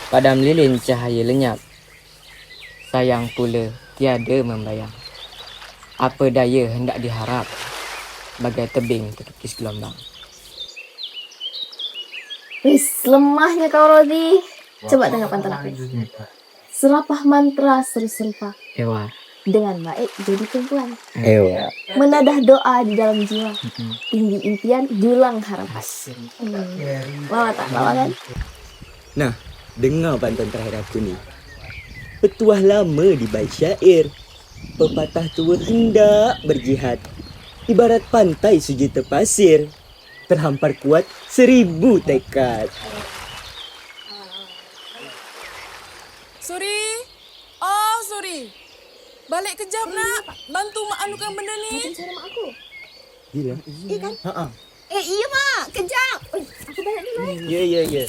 Padam lilin cahaya lenyap, sayang pula tiada membayang. Apa daya hendak diharap, bagai tebing terkikis gelombang. Wis, lemahnya kau Rodi. Coba tengok pantun aku. Serapah mantra seru-serupa. Ewa. Dengan baik jadi tumpuan. Ewa. Menadah doa di dalam jiwa. Tinggi impian, julang harapan. Bawa tak? Bawa kan? Nah, dengar pantun terakhir aku ni. Petuah lama di bait syair, pepatah tua hendak berjihad. Ibarat pantai suji terpasir, terhampar kuat 1000 tekad. Suri. Oh, Suri. Balik kejap nak. Bantu mak anukan benda ni. Suara mak aku. Gila. Iya kan? Ha. Iya mak, kejap. Aku balik dulu. Ya.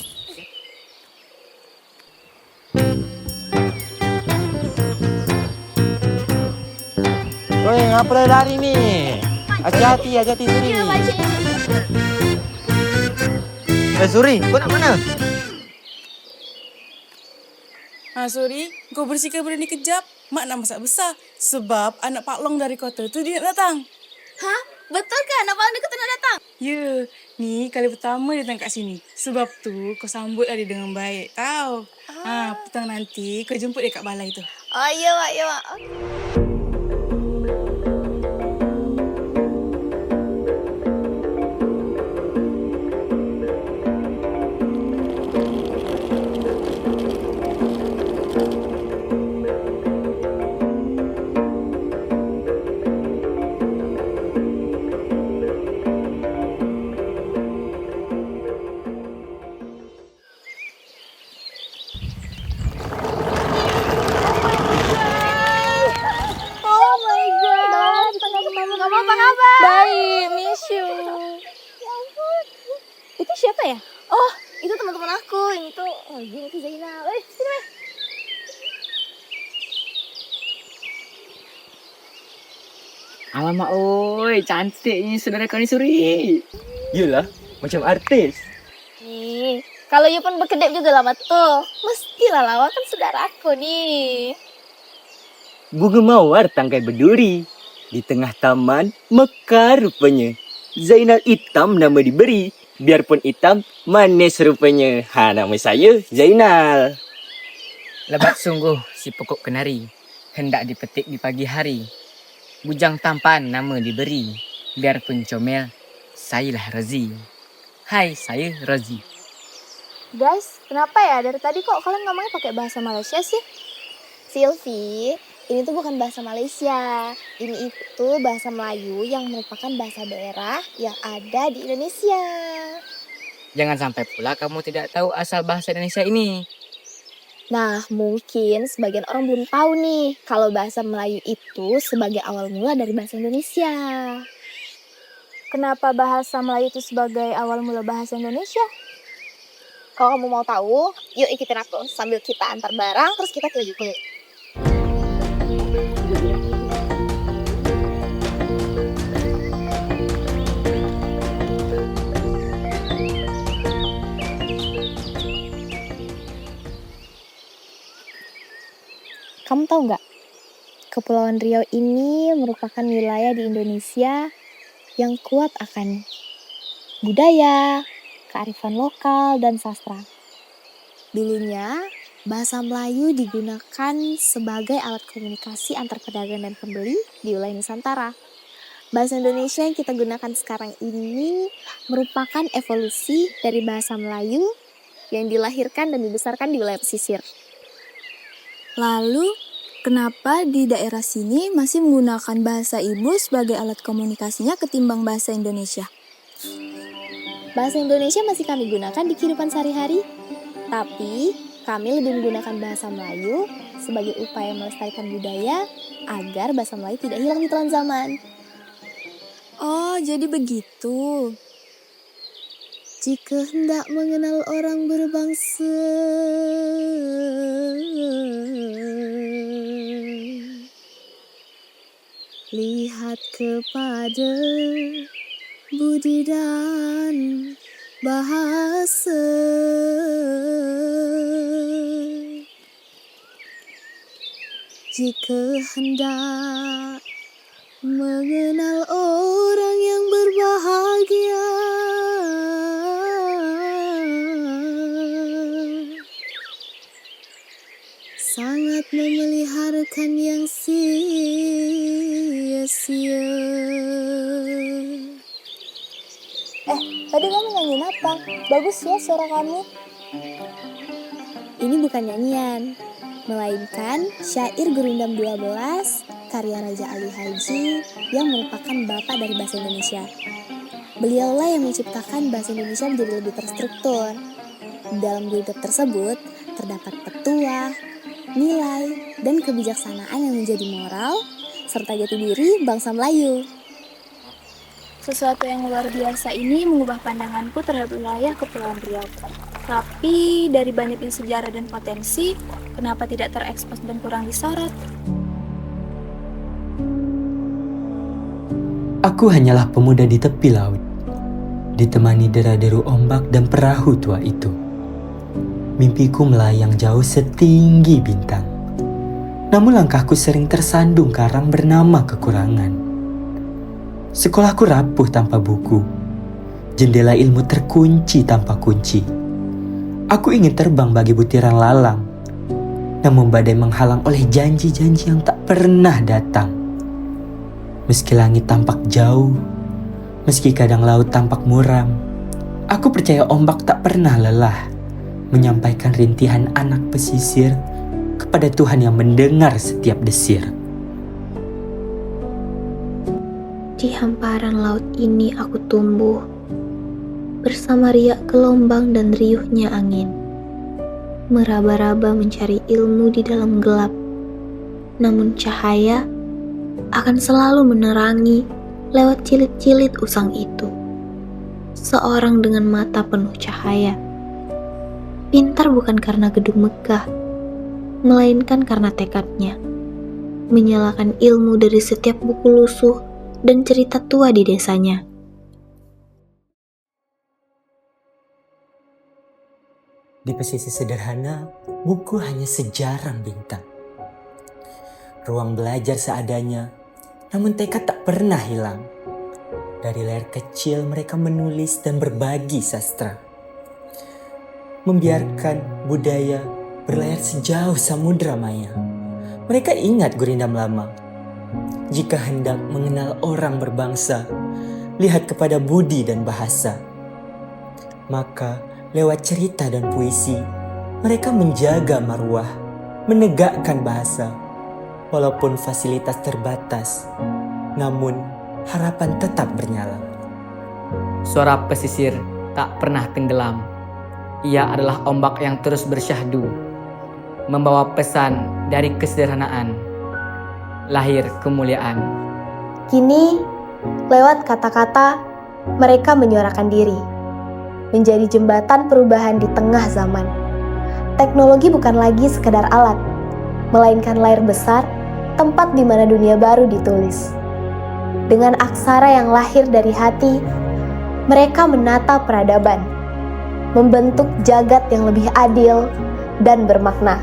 Woi, ngapa lari ni? Hati-hati Suri. Suri, kau nak mana? Suri, kau bersihkan benda ni kejap. Mak nak masak besar. Sebab anak Pak Long dari kota tu dia nak datang. Hah? Betul ke anak Pak Long nak datang? Ya, ni kali pertama dia datang kat sini. Sebab tu kau sambutlah dia dengan baik, tahu. Petang nanti kau jemput dia kat balai tu. Oh, iya mak. Apa kabar? Baik, miss you. Ya ampun. Itu siapa ya? Oh, itu teman-teman aku. Ini tuh, itu Zainal. Sini. Alamak oi, cantiknya saudara kau ni Suri. Yalah, macam artis. Nih, kalau you pun berkedip juga lah betul. Mestilah lawakan saudaraku nih. Bunga mawar tangkai berduri. Di tengah taman, mekar rupanya. Zainal hitam nama diberi. Biarpun hitam, manis rupanya. Nama saya Zainal. Lebat sungguh si pokok kenari, hendak dipetik di pagi hari. Bujang tampan nama diberi, biarpun comel, sayalah Rozi. Hai, saya Rozi. Guys, kenapa ya dari tadi kok kalian ngomongnya pakai bahasa Malaysia sih? Sylvie, ini tuh bukan bahasa Malaysia. Ini itu bahasa Melayu yang merupakan bahasa daerah yang ada di Indonesia. Jangan sampai pula kamu tidak tahu asal bahasa Indonesia ini. Nah, mungkin sebagian orang belum tahu nih kalau bahasa Melayu itu sebagai awal mula dari bahasa Indonesia. Kenapa bahasa Melayu itu sebagai awal mula bahasa Indonesia? Kalau kamu mau tahu, yuk ikutin aku sambil kita antar barang terus kita keliling. Kamu tahu nggak? Kepulauan Riau ini merupakan wilayah di Indonesia yang kuat akan budaya, kearifan lokal, dan sastra. Dulunya, bahasa Melayu digunakan sebagai alat komunikasi antar pedagang dan pembeli di wilayah Nusantara. Bahasa Indonesia yang kita gunakan sekarang ini merupakan evolusi dari bahasa Melayu yang dilahirkan dan dibesarkan di wilayah pesisir. Lalu, kenapa di daerah sini masih menggunakan bahasa ibu sebagai alat komunikasinya ketimbang bahasa Indonesia? Bahasa Indonesia masih kami gunakan di kehidupan sehari-hari, tapi kami lebih menggunakan bahasa Melayu sebagai upaya melestarikan budaya agar bahasa Melayu tidak hilang di telan zaman. Oh, jadi begitu. Jika hendak mengenal orang berbangsa, lihat kepada budi dan bahasa. Jika hendak mengenal orang yang berbahagia, sangat memeliharakan yang sia-sia. Tadi kamu nyanyiin apa? Bagus ya suara kamu. Ini bukan nyanyian, melainkan syair Gurindam 12 karya Raja Ali Haji yang merupakan bapak dari bahasa Indonesia. Beliaulah yang menciptakan bahasa Indonesia menjadi lebih terstruktur. Dalam gurindam tersebut terdapat petuah, nilai, dan kebijaksanaan yang menjadi moral serta jati diri bangsa Melayu. Sesuatu yang luar biasa ini mengubah pandanganku terhadap wilayah Kepulauan Riau. Tapi dari banyaknya sejarah dan potensi, kenapa tidak terekspos dan kurang disorot? Aku hanyalah pemuda di tepi laut, ditemani dera-deru ombak dan perahu tua itu. Mimpiku melayang jauh setinggi bintang. Namun langkahku sering tersandung karang bernama kekurangan. Sekolahku rapuh tanpa buku. Jendela ilmu terkunci tanpa kunci. Aku ingin terbang bagi butiran lalang. Namun badai menghalang oleh janji-janji yang tak pernah datang. Meski langit tampak jauh, meski kadang laut tampak muram, aku percaya ombak tak pernah lelah menyampaikan rintihan anak pesisir kepada Tuhan yang mendengar setiap desir. Di hamparan laut ini aku tumbuh, bersama riak gelombang dan riuhnya angin. Meraba-raba mencari ilmu di dalam gelap, namun cahaya akan selalu menerangi lewat cilit-cilit usang itu. Seorang dengan mata penuh cahaya. Pintar bukan karena gedung megah, melainkan karena tekadnya. Menyalakan ilmu dari setiap buku lusuh dan cerita tua di desanya. Di pesisir sederhana, buku hanya sejarah bintang. Ruang belajar seadanya, namun tekad tak pernah hilang. Dari layar kecil mereka menulis dan berbagi sastra. Membiarkan budaya berlayar sejauh samudra maya. Mereka ingat gurindam lama. Jika hendak mengenal orang berbangsa, lihat kepada budi dan bahasa. Maka lewat cerita dan puisi, mereka menjaga marwah, menegakkan bahasa. Walaupun fasilitas terbatas, namun harapan tetap bernyala. Suara pesisir tak pernah tenggelam. Ia adalah ombak yang terus bersyahdu, membawa pesan dari kesederhanaan, lahir kemuliaan. Kini, lewat kata-kata, mereka menyuarakan diri, menjadi jembatan perubahan di tengah zaman. Teknologi bukan lagi sekedar alat, melainkan layar besar, tempat di mana dunia baru ditulis. Dengan aksara yang lahir dari hati, mereka menata peradaban, membentuk jagat yang lebih adil dan bermakna.